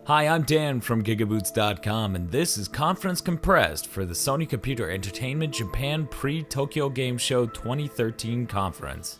Hi, I'm Dan from GigaBoots.com, and this is Conference Compressed for the Sony Computer Entertainment Japan Pre-Tokyo Game Show 2013 conference.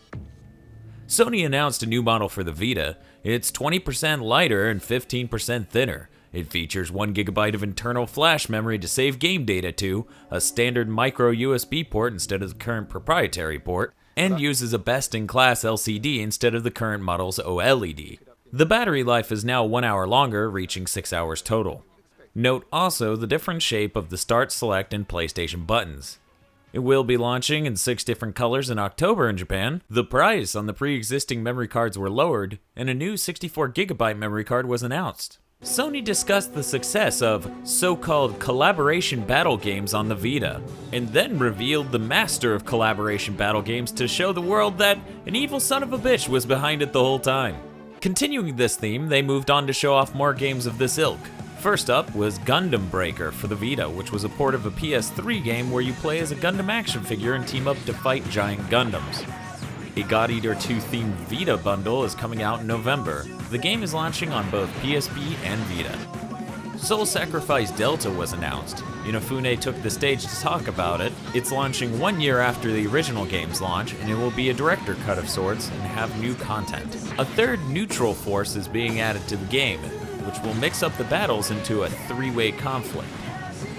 Sony announced a new model for the Vita. It's 20% lighter and 15% thinner. It features 1GB of internal flash memory to save game data to, a standard micro USB port instead of the current proprietary port, and uses a best-in-class LCD instead of the current model's OLED. The battery life is now 1 hour longer, reaching 6 hours total. Note also the different shape of the Start, Select, and PlayStation buttons. It will be launching in 6 different colors in October in Japan. The price on the pre-existing memory cards were lowered, and a new 64GB memory card was announced. Sony discussed the success of so-called collaboration battle games on the Vita, and then revealed the master of collaboration battle games to show the world that an evil son of a bitch was behind it the whole time. Continuing this theme, they moved on to show off more games of this ilk. First up was Gundam Breaker for the Vita, which was a port of a PS3 game where you play as a Gundam action figure and team up to fight giant Gundams. A God Eater 2 themed Vita bundle is coming out in November. The game is launching on both PSP and Vita. Soul Sacrifice Delta was announced. Inafune took the stage to talk about it. It's launching 1 year after the original game's launch, and it will be a director cut of sorts and have new content. A third neutral force is being added to the game, which will mix up the battles into a 3-way conflict.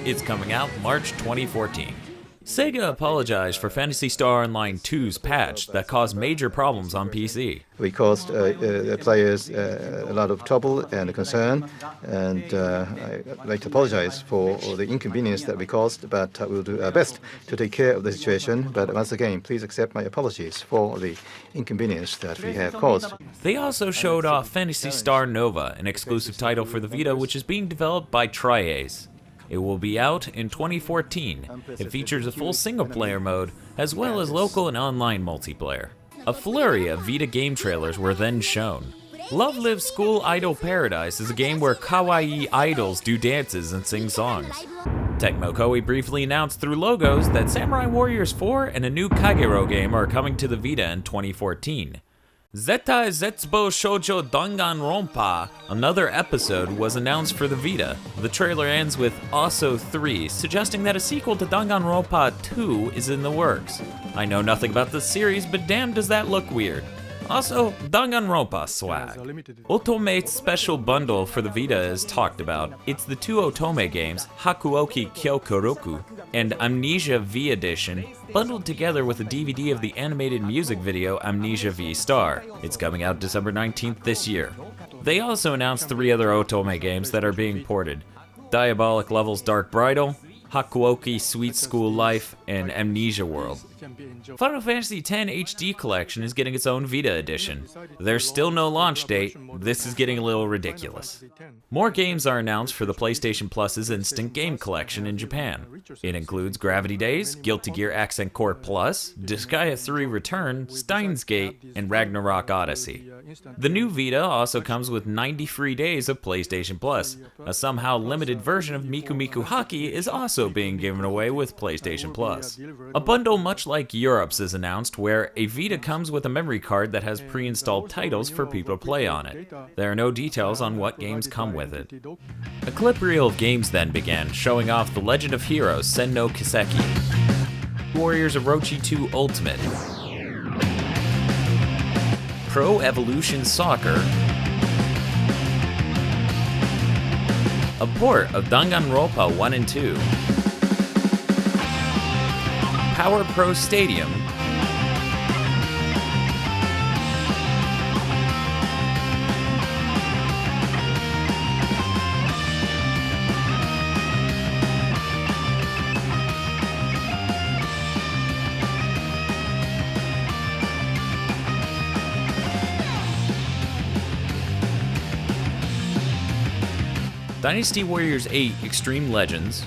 It's coming out March 2014. Sega apologized for Phantasy Star Online 2's patch that caused major problems on PC. We caused the players a lot of trouble and concern, and I'd like to apologize for the inconvenience that we caused, but we'll do our best to take care of the situation. But once again, please accept my apologies for the inconvenience that we have caused. They also showed off Phantasy Star Nova, an exclusive title for the Vita which is being developed by Tri-Ace. It will be out in 2014. It features a full single-player mode, as well as local and online multiplayer. A flurry of Vita game trailers were then shown. Love Live School Idol Paradise is a game where kawaii idols do dances and sing songs. Tecmo Koei briefly announced through logos that Samurai Warriors 4 and a new Kagero game are coming to the Vita in 2014. Zeta Zetsubo Shoujo Danganronpa, another episode, was announced for the Vita. The trailer ends with Also 3, suggesting that a sequel to Danganronpa 2 is in the works. I know nothing about this series, but damn does that look weird. Also, Danganronpa swag. Otome's special bundle for the Vita is talked about. It's the 2 Otome games, Hakuoki Kyokoroku and Amnesia V Edition, bundled together with a DVD of the animated music video Amnesia V Star. It's coming out December 19th this year. They also announced 3 other Otome games that are being ported: Diabolic Levels Dark Bridal, Hakuoki Sweet School Life, and Amnesia World. Final Fantasy X HD Collection is getting its own Vita edition. There's still no launch date. This is getting a little ridiculous. More games are announced for the PlayStation Plus's Instant Game Collection in Japan. It includes Gravity Days, Guilty Gear Accent Core Plus, Disgaea 3 Return, Steins Gate, and Ragnarok Odyssey. The new Vita also comes with 90 free days of PlayStation Plus. A somehow limited version of Miku Miku Hockey is also being given away with PlayStation Plus. A bundle much like Europe's is announced, where a Vita comes with a memory card that has pre-installed titles for people to play on it. There are no details on what games come with it. A clip reel of games then began, showing off The Legend of Heroes Sen no Kiseki, Warriors Orochi 2 Ultimate, Pro Evolution Soccer, a port of Danganronpa 1 and 2, Power Pro Stadium, Dynasty Warriors 8 Extreme Legends,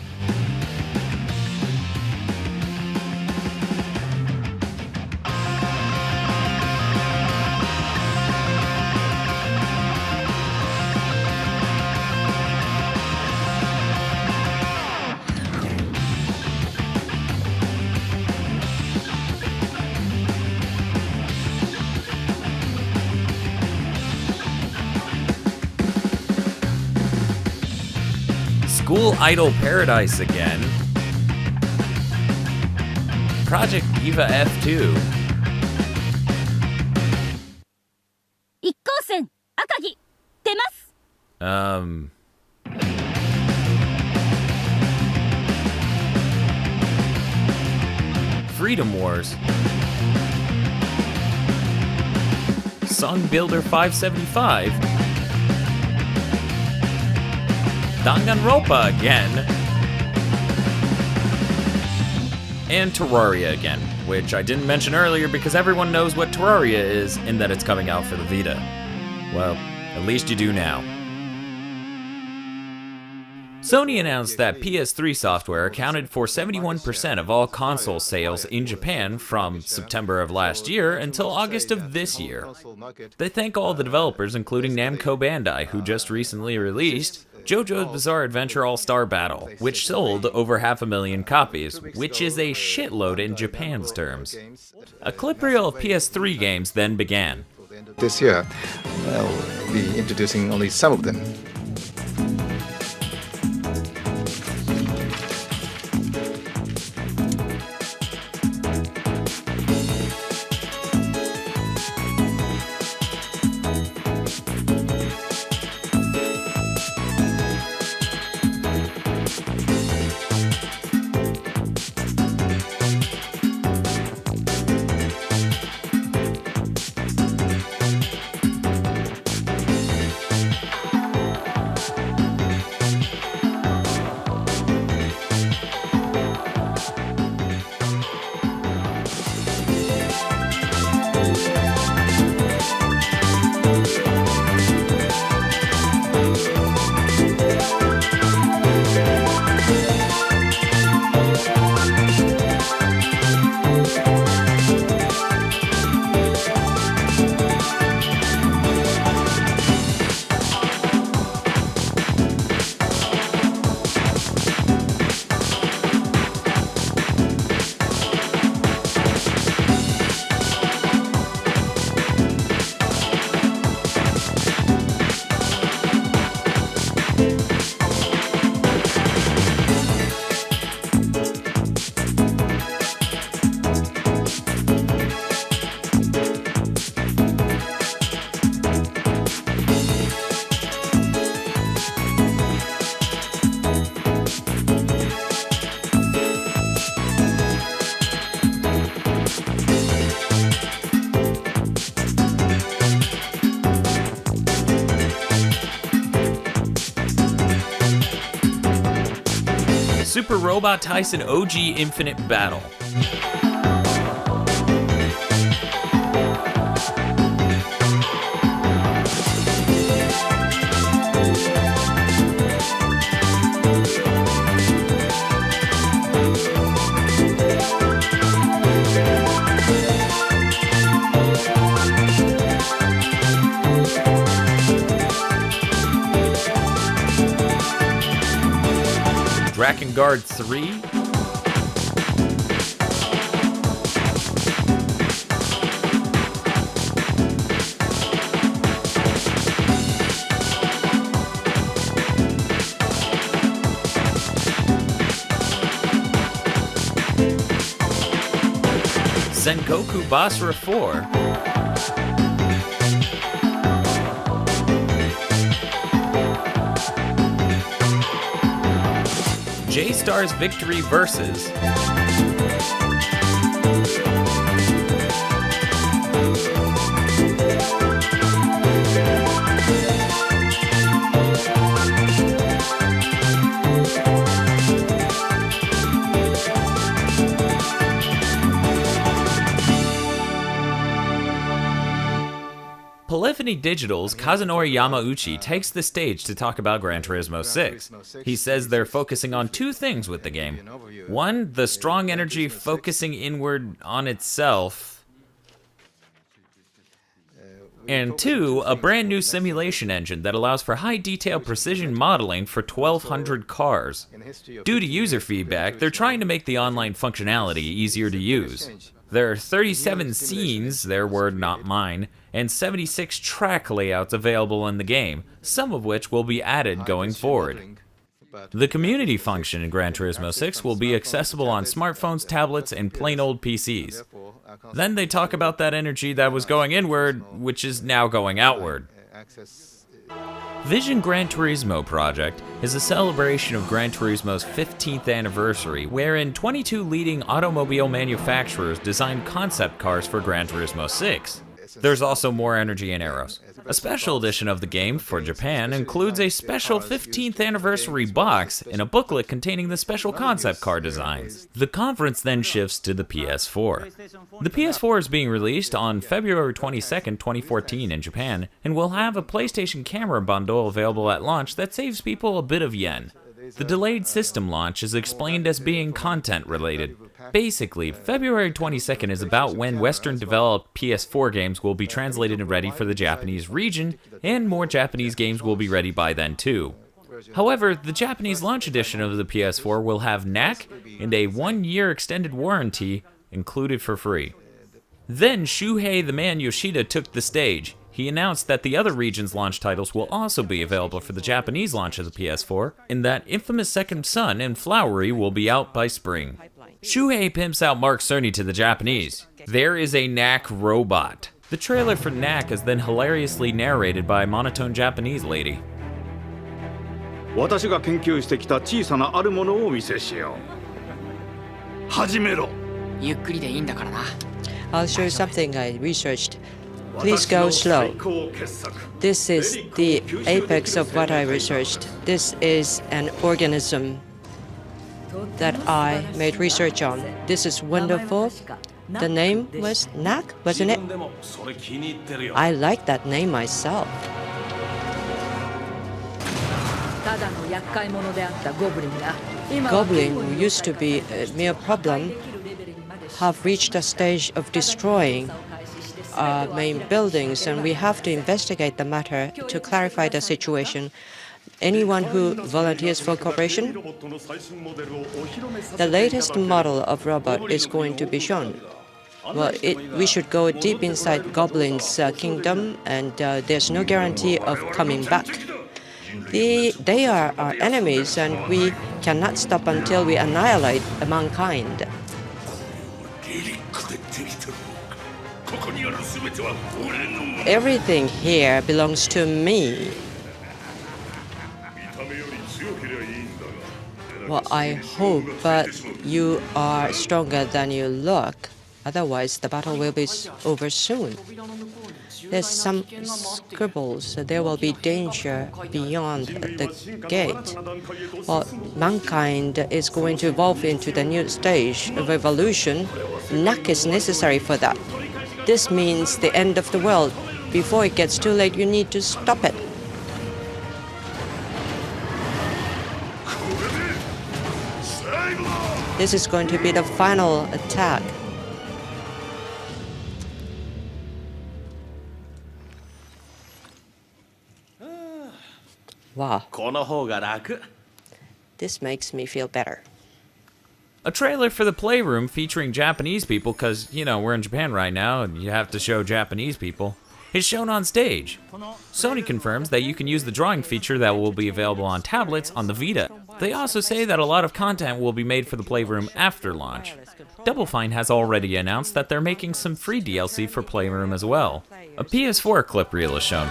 School Idol Paradise again. Project Diva F2. 一光線赤城出ます Freedom Wars. Song Builder 575. Danganronpa again. And Terraria again, which I didn't mention earlier because everyone knows what Terraria is and that it's coming out for the Vita. Well, at least you do now. Sony announced that PS3 software accounted for 71% of all console sales in Japan from September of last year until August of this year. They thank all the developers, including Namco Bandai, who just recently released JoJo's Bizarre Adventure All-Star Battle, which sold over 500,000 copies, which is a shitload in Japan's terms. A clip reel of PS3 games then began. This year, I'll be introducing only some of them. Super Robot Tyson OG Infinite Battle. Drakengard 3. Sengoku Basra 4. J-Star's Victory Versus. Polyphony Digital's Kazunori Yamauchi takes the stage to talk about Gran Turismo 6. He says they're focusing on two things with the game. One, the strong energy focusing inward on itself. And two, a brand new simulation engine that allows for high detail precision modeling for 1,200 cars. Due to user feedback, they're trying to make the online functionality easier to use. There are 37 scenes, their word not mine, and 76 track layouts available in the game, some of which will be added going forward. The community function in Gran Turismo 6 will be accessible on smartphones, tablets, and plain old PCs. Then they talk about that energy that was going inward, which is now going outward. Vision Gran Turismo project is a celebration of Gran Turismo's 15th anniversary, wherein 22 leading automobile manufacturers designed concept cars for Gran Turismo 6. There's also more energy in Arrows. A special edition of the game for Japan includes a special 15th anniversary box and a booklet containing the special concept car designs. The conference then shifts to the PS4. The PS4 is being released on February 22nd, 2014 in Japan, and will have a PlayStation camera bundle available at launch that saves people a bit of yen. The delayed system launch is explained as being content related. Basically, February 22nd is about when Western-developed PS4 games will be translated and ready for the Japanese region, and more Japanese games will be ready by then too. However, the Japanese launch edition of the PS4 will have knack and a 1-year extended warranty included for free. Then Shuhei the Man Yoshida took the stage. He announced that the other region's launch titles will also be available for the Japanese launch of the PS4, and that infamous Second Son and Flowery will be out by spring. Shuhei pimps out Mark Cerny to the Japanese. There is a Knack robot. The trailer for Knack is then hilariously narrated by a monotone Japanese lady. 私が研究してきた小さなあるものをお見せしよう。始めろ。ゆっくりでいいんだからな。I'll show you something I researched. Please go slow. This is the apex of what I researched. This is an organism that I made research on. This is wonderful. The name was Knack, wasn't it? I like that name myself. Goblin, who used to be a mere problem, have reached a stage of destroying our main buildings, and we have to investigate the matter to clarify the situation. Anyone who volunteers for cooperation? The latest model of robot is going to be shown. Well, we should go deep inside Goblin's kingdom, and there's no guarantee of coming back. They are our enemies, and we cannot stop until we annihilate mankind. Everything here belongs to me. Well, I hope you are stronger than you look. Otherwise, the battle will be over soon. There's some scribbles. There will be danger beyond the gate. Well, mankind is going to evolve into the new stage of evolution. Knack is necessary for that. This means the end of the world. Before it gets too late, you need to stop it. This is going to be the final attack. Wow. This makes me feel better. A trailer for the Playroom featuring Japanese people, because, you know, we're in Japan right now and you have to show Japanese people, is shown on stage. Sony confirms that you can use the drawing feature that will be available on tablets on the Vita. They also say that a lot of content will be made for the Playroom after launch. Double Fine has already announced that they're making some free DLC for Playroom as well. A PS4 clip reel is shown.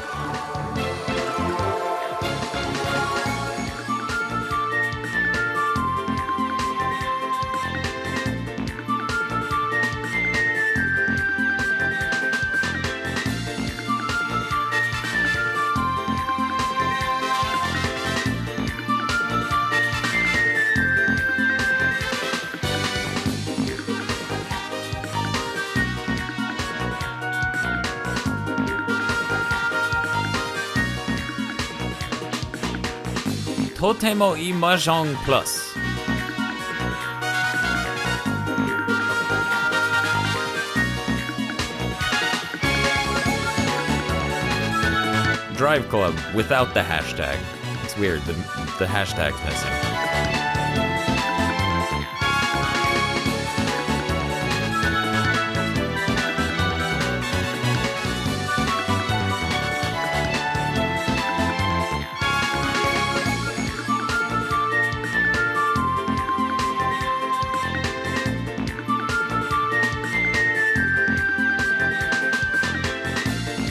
Totemo ii Mahjong Plus. Drive Club without the hashtag. It's weird, the hashtag's missing.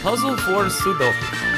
Puzzle for Sudoku.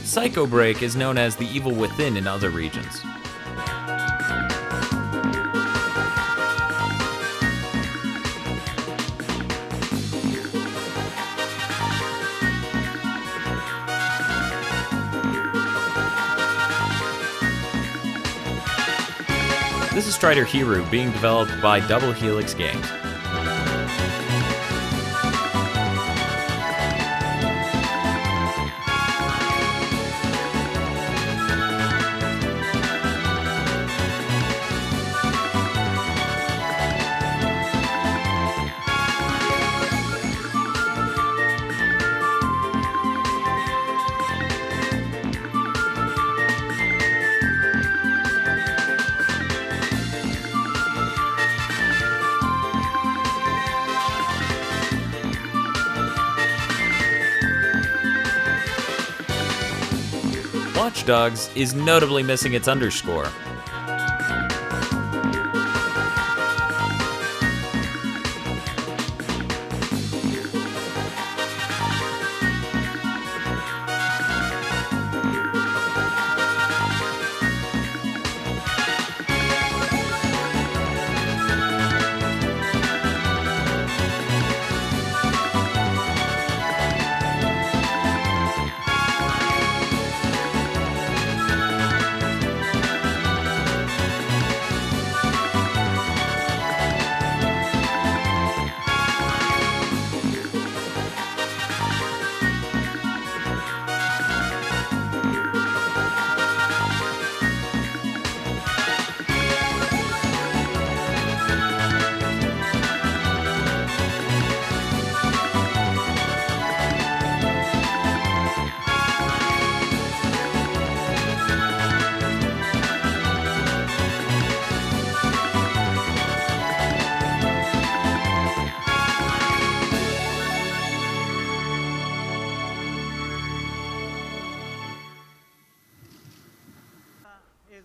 Psycho Break is known as the Evil Within in other regions. This is Strider Hiru being developed by Double Helix Games. Watch Dogs is notably missing its underscore.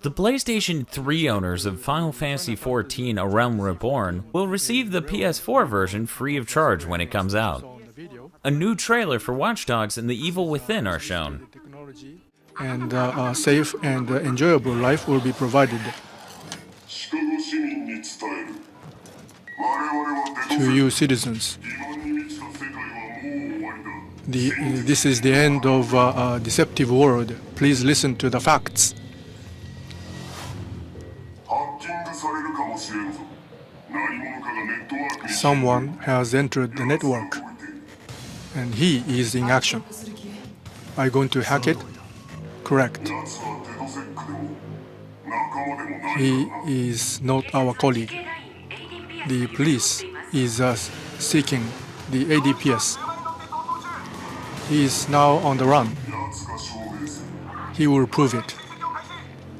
The PlayStation 3 owners of Final Fantasy XIV A Realm Reborn will receive the PS4 version free of charge when it comes out. A new trailer for Watch Dogs and The Evil Within are shown. And a safe and enjoyable life will be provided. To you citizens, this is the end of a deceptive world. Please listen to the facts. Someone has entered the network, and he is in action. Are you going to hack it? Correct. He is not our colleague. The police is seeking the ADPS. He is now on the run. He will prove it.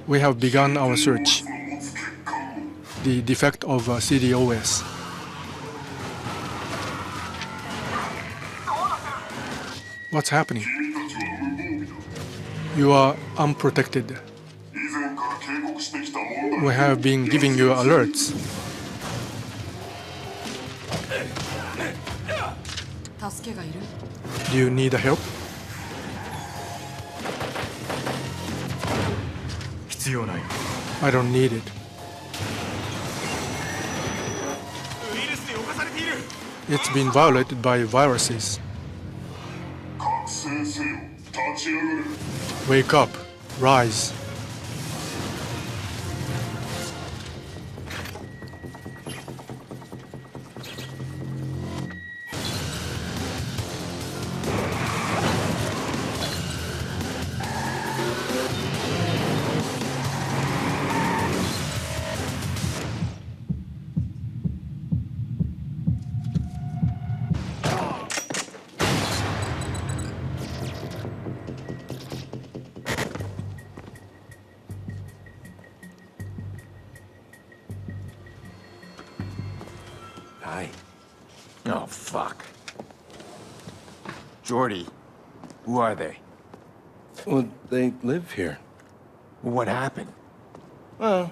We have begun our search. The defect of CDOS. What's happening? You are unprotected. We have been giving you alerts. Do you need help? I don't need it. it's been violated by viruses. Wake up, rise. Hi. Oh, fuck. Jordy, who are they? Well, they live here. What happened? Well,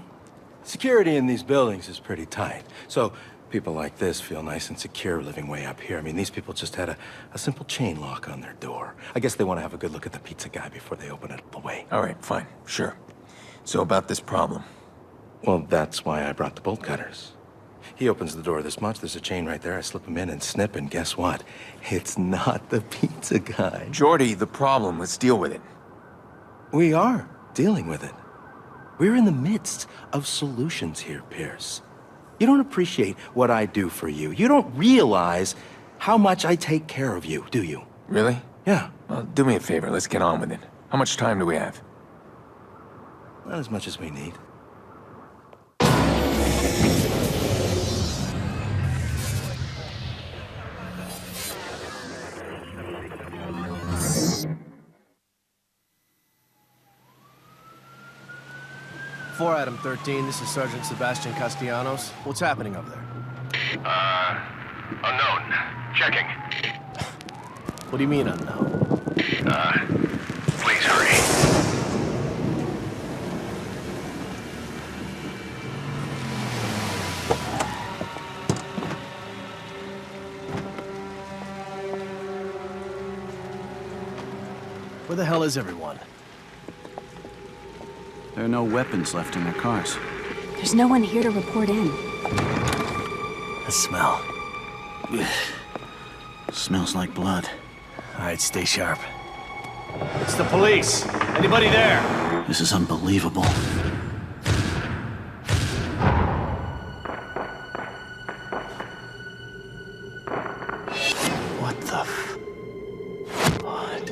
security in these buildings is pretty tight. So people like this feel nice and secure living way up here. I mean, these people just had a simple chain lock on their door. I guess they want to have a good look at the pizza guy before they open it away. All right, fine, sure. So about this problem. Well, that's why I brought the bolt cutters. He opens the door this much, there's a chain right there, I slip him in and snip, and guess what? It's not the pizza guy. Jordy, the problem, let's deal with it. We are dealing with it. We're in the midst of solutions here, Pierce. You don't appreciate what I do for you. You don't realize how much I take care of you, do you? Really? Yeah. Well, do me a favor, let's get on with it. How much time do we have? Not as much as we need. For Adam 13, this is Sergeant Sebastian Castellanos. What's happening up there? Unknown. Checking. What do you mean unknown? Please hurry. Where the hell is everyone? There are no weapons left in their cars. There's no one here to report in. The smell. Smells like blood. All right, stay sharp. It's the police. Anybody there? This is unbelievable. What the What?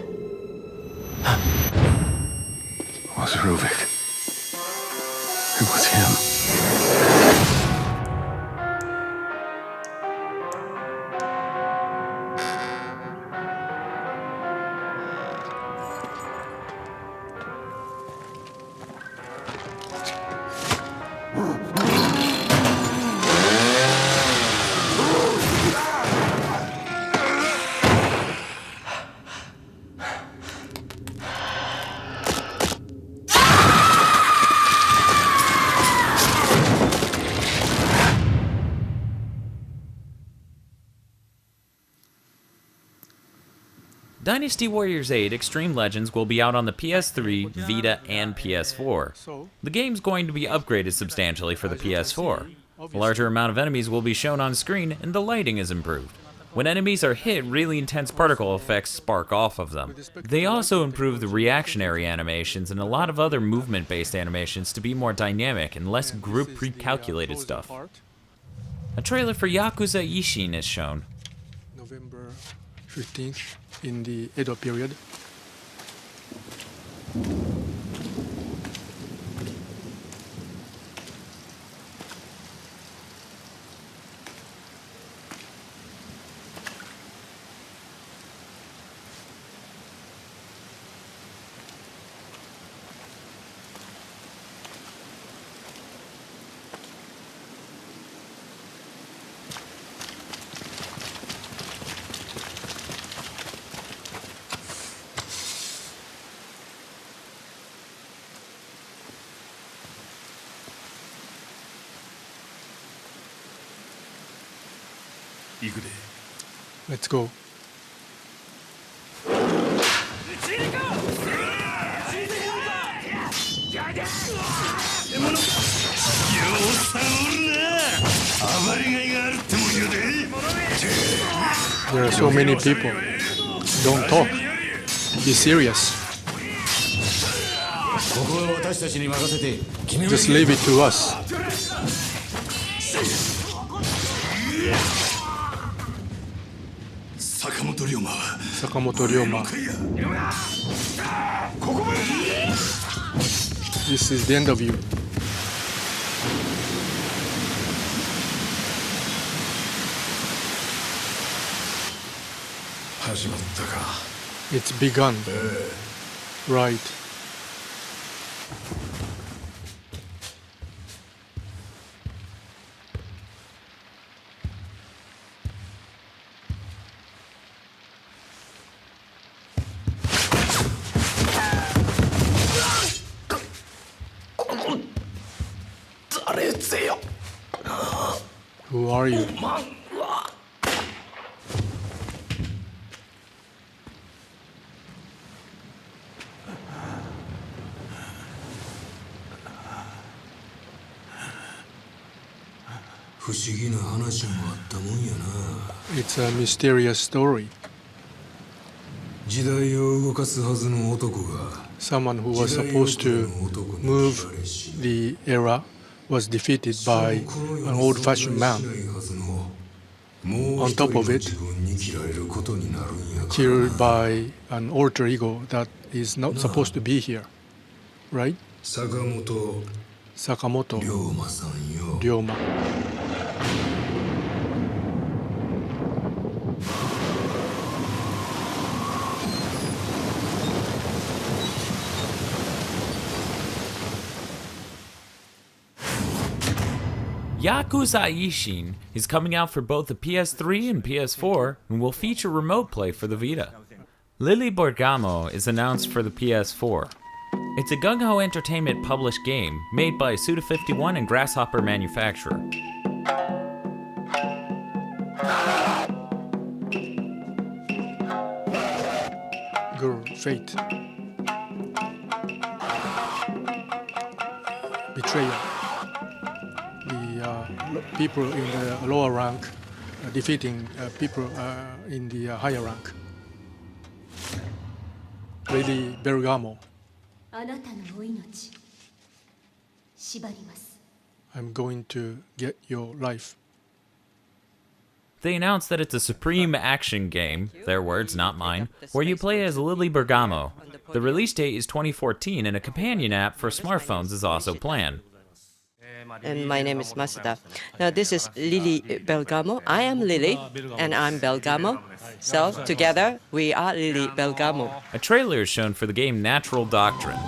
It was Ruvik. It was him. Dynasty Warriors 8 Extreme Legends will be out on the PS3, Vita, and PS4. The game's going to be upgraded substantially for the PS4. A larger amount of enemies will be shown on screen, and the lighting is improved. When enemies are hit, really intense particle effects spark off of them. They also improved the reactionary animations and a lot of other movement-based animations to be more dynamic and less group pre-calculated stuff. A trailer for Yakuza Ishin is shown. November 15th in the Edo period. Let's go. There are so many people. Don't talk. Be serious. Just leave it to us. Sakamoto Ryoma. This is the end of you. It's begun. Right. Who are you? It's a mysterious story. Someone who was supposed to move the era was defeated by an old-fashioned man. On top of it, killed by an alter ego that is not supposed to be here, right? Sakamoto Ryoma. Yakuza Ishin is coming out for both the PS3 and PS4 and will feature remote play for the Vita. Lily Bergamo is announced for the PS4. It's a Gung Ho Entertainment published game made by Suda51 and Grasshopper Manufacturer. Girl, fate. Betrayal. The people in the lower rank defeating people in the higher rank. Lady Bergamo. I'm going to get your life. They announced that it's a supreme action game, their words, not mine, where you play as Lily Bergamo. The release date is 2014 and a companion app for smartphones is also planned. And my name is Masuda. Now this is Lily Bergamo. I am Lily, and I'm Bergamo. So together we are Lily Bergamo. A trailer is shown for the game Natural Doctrine.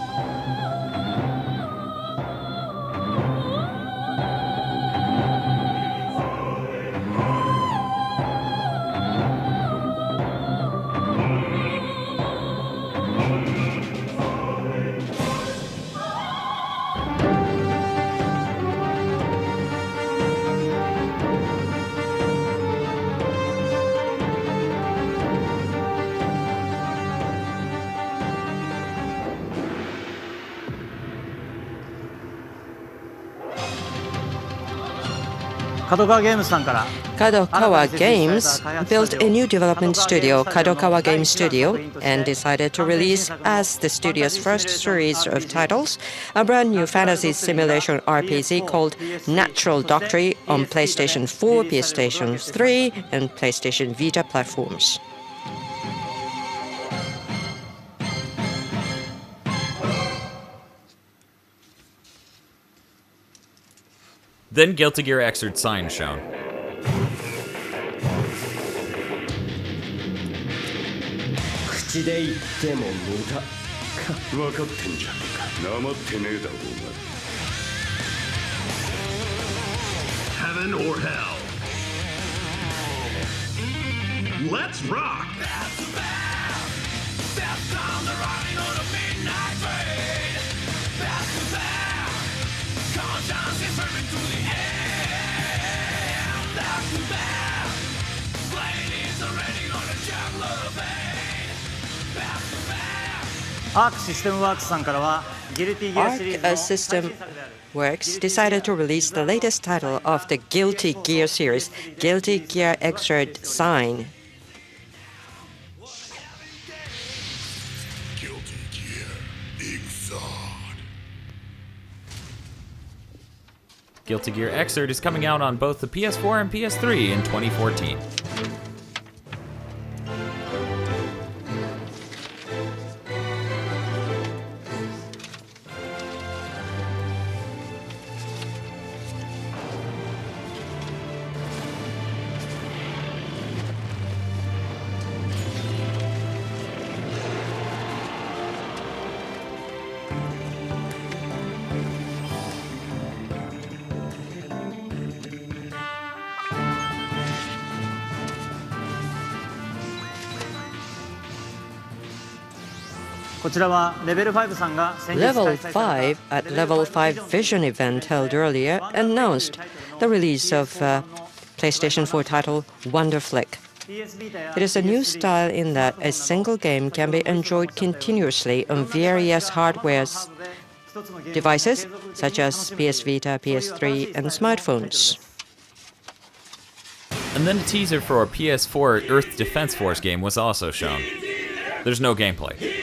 Kadokawa Games built a new development studio, Kadokawa Game Studio, and decided to release as the studio's first series of titles a brand new fantasy simulation RPG called Natural Doctrine on PlayStation 4, PlayStation 3, and PlayStation Vita platforms. Then Guilty Gear Xrd sign shown. Heaven or hell? Let's rock! Arc System Works decided to release the latest title of the Guilty Gear series, Guilty Gear Xrd Sign. Guilty Gear Xrd is coming out on both the PS4 and PS3 in 2014. Level 5 at Level 5 Vision event held earlier announced the release of PlayStation 4 title Wonder Flick. It is a new style in that a single game can be enjoyed continuously on various hardware devices such as PS Vita, PS3 and smartphones. And then a teaser for a PS4 Earth Defense Force game was also shown. There's no gameplay.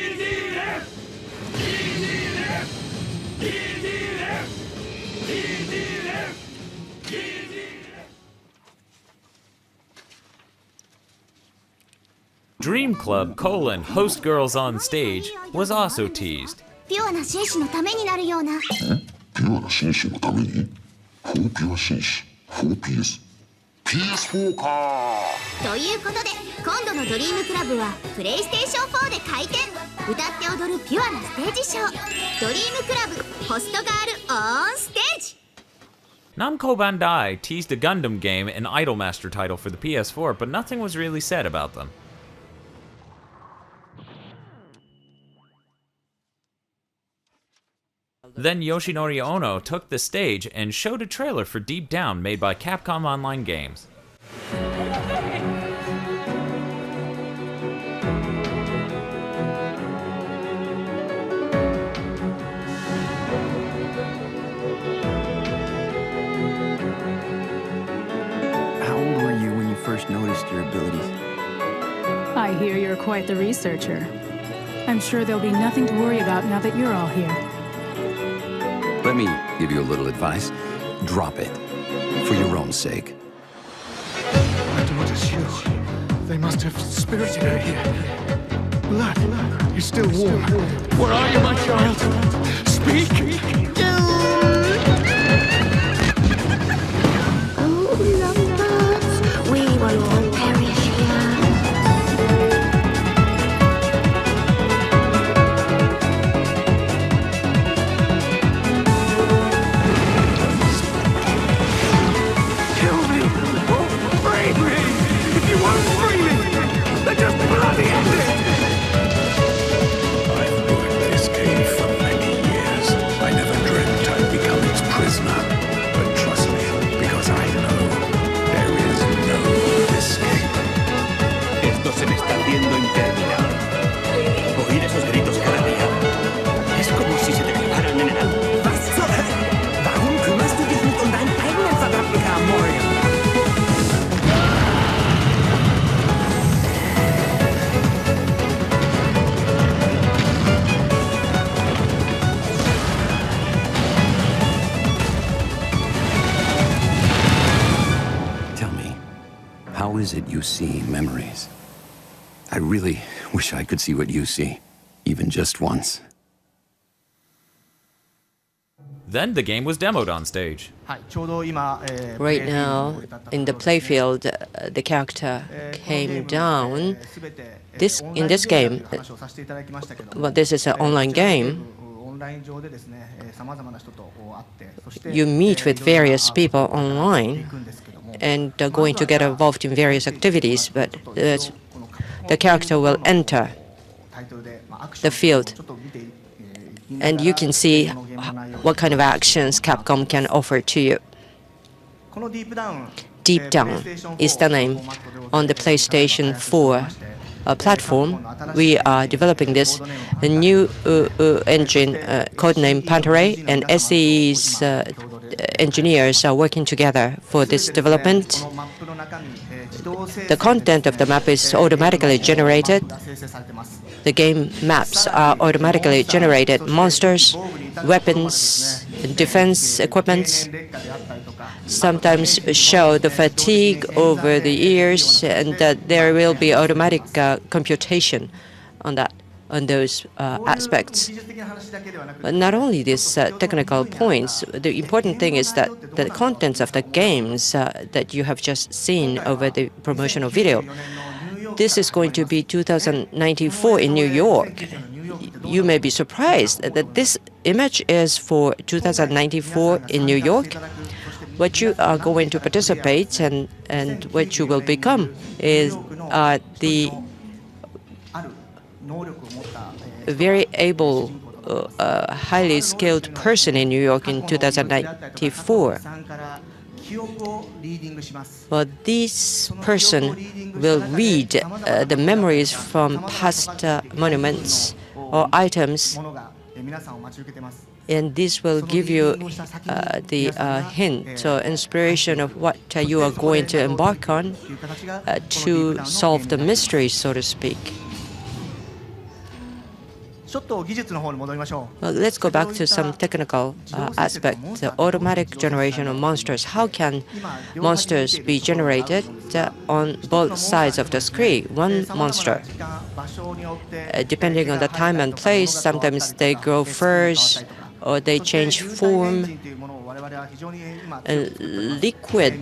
Dream Club: Host Girls on Stage was also teased. ピュアな紳士のためになるような。ピュアな紳士のために ?4 ピュア紳士 4PS PS4 かということで今度のドリームクラブはプレイステーション4で開店。歌って踊るピュアなステージショードリームクラブホストガールオンステージ。Namco Bandai teased a Gundam game and Idolmaster title for the PS4, but nothing was really said about them. Then Yoshinori Ono took the stage and showed a trailer for Deep Down made by Capcom Online Games. How old were you when you first noticed your abilities? I hear you're quite the researcher. I'm sure there'll be nothing to worry about now that you're all here. Let me give you a little advice. Drop it. For your own sake. My daughter's you. They must have spirited her here. Blood is still warm. Where are you, my child? Speak! Oh, lovebirds, we will all perish here. How is it you see memories? I really wish I could see what you see, even just once. Then the game was demoed on stage. Right now, in the playfield, the character came down. In this game, well, this is an online game. You meet with various people online and are going to get involved in various activities, but the character will enter the field, and you can see what kind of actions Capcom can offer to you. Deep Down is the name on the PlayStation 4 platform. We are developing this a new engine codenamed Pantaray, and SCEJ's engineers are working together for this development. The content of the map is automatically generated, the game maps are automatically generated. Monsters, weapons, defense equipments sometimes show the fatigue over the years, and that there will be automatic computation on those aspects. But not only these technical points, the important thing is that the contents of the games that you have just seen over the promotional video, this is going to be 2094 in New York. You may be surprised that this image is for 2094 in New York. What you are going to participate and what you will become is the very able, highly skilled person in New York in 2094. Well, this person will read the memories from past monuments or items, and this will give you the hint or inspiration of what you are going to embark on to solve the mystery, so to speak. Well, let's go back to some technical aspects. The automatic generation of monsters. How can monsters be generated on both sides of the screen? One monster. Depending on the time and place, sometimes they grow furs or they change form. Liquid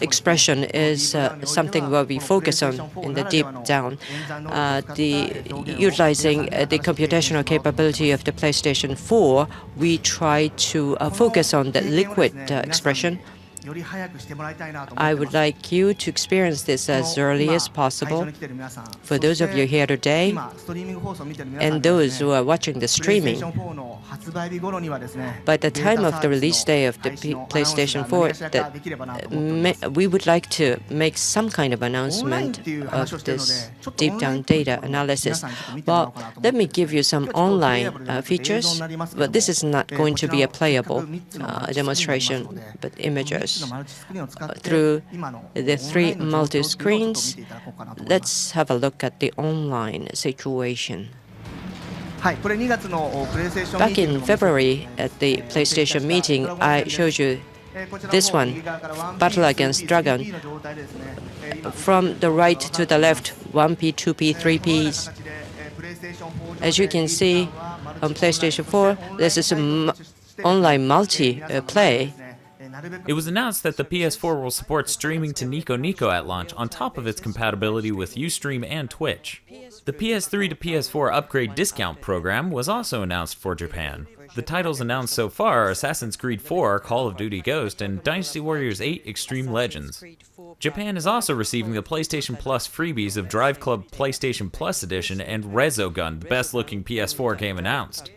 expression is something where we focus on in the deep down. Utilizing the computational capability of the PlayStation 4, we try to focus on the liquid expression. I would like you to experience this as early as possible. For those of you here today and those who are watching the streaming, by the time of the release day of the PlayStation 4, we would like to make some kind of announcement of this deep down data analysis. Well, let me give you some online features, but this is not going to be a playable demonstration, but images. Through the 3 multi-screens, let's have a look at the online situation. Back in February at the PlayStation meeting, I showed you this one, Battle Against Dragon. From the right to the left, 1P, 2P, 3Ps. As you can see on PlayStation 4, this is an online multi-play. It was announced that the PS4 will support streaming to Nico Nico at launch on top of its compatibility with Ustream and Twitch. The PS3 to PS4 upgrade discount program was also announced for Japan. The titles announced so far are Assassin's Creed 4, Call of Duty Ghost, and Dynasty Warriors 8 Extreme Legends. Japan is also receiving the PlayStation Plus freebies of Drive Club PlayStation Plus Edition and Resogun, the best-looking PS4 game announced.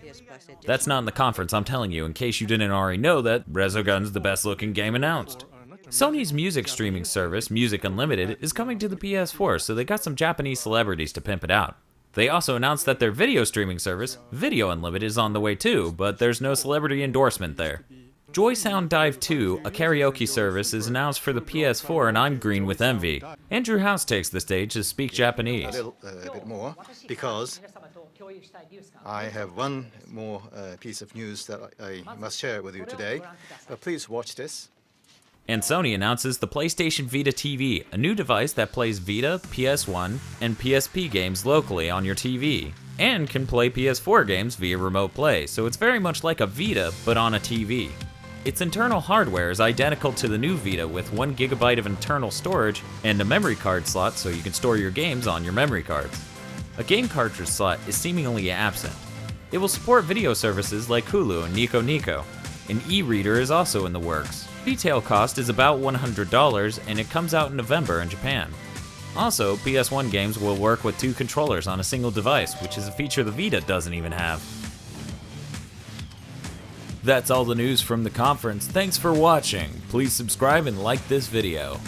That's not in the conference, I'm telling you, in case you didn't already know that Resogun's the best-looking game announced. Sony's music streaming service, Music Unlimited, is coming to the PS4, so they got some Japanese celebrities to pimp it out. They also announced that their video streaming service, Video Unlimited, is on the way too, but there's no celebrity endorsement there. Joy Sound Dive 2, a karaoke service, is announced for the PS4, and I'm green with envy. Andrew House takes the stage to speak Japanese. A bit more, because I have one more piece of news that I must share with you today. Please watch this. And Sony announces the PlayStation Vita TV, a new device that plays Vita, PS1, and PSP games locally on your TV, and can play PS4 games via remote play, so it's very much like a Vita, but on a TV. Its internal hardware is identical to the new Vita with 1 GB of internal storage and a memory card slot so you can store your games on your memory cards. A game cartridge slot is seemingly absent. It will support video services like Hulu and Nico Nico. An e-reader is also in the works. Retail cost is about $100 and it comes out in November in Japan. Also, PS1 games will work with 2 controllers on a single device, which is a feature the Vita doesn't even have. That's all the news from the conference. Thanks for watching. Please subscribe and like this video.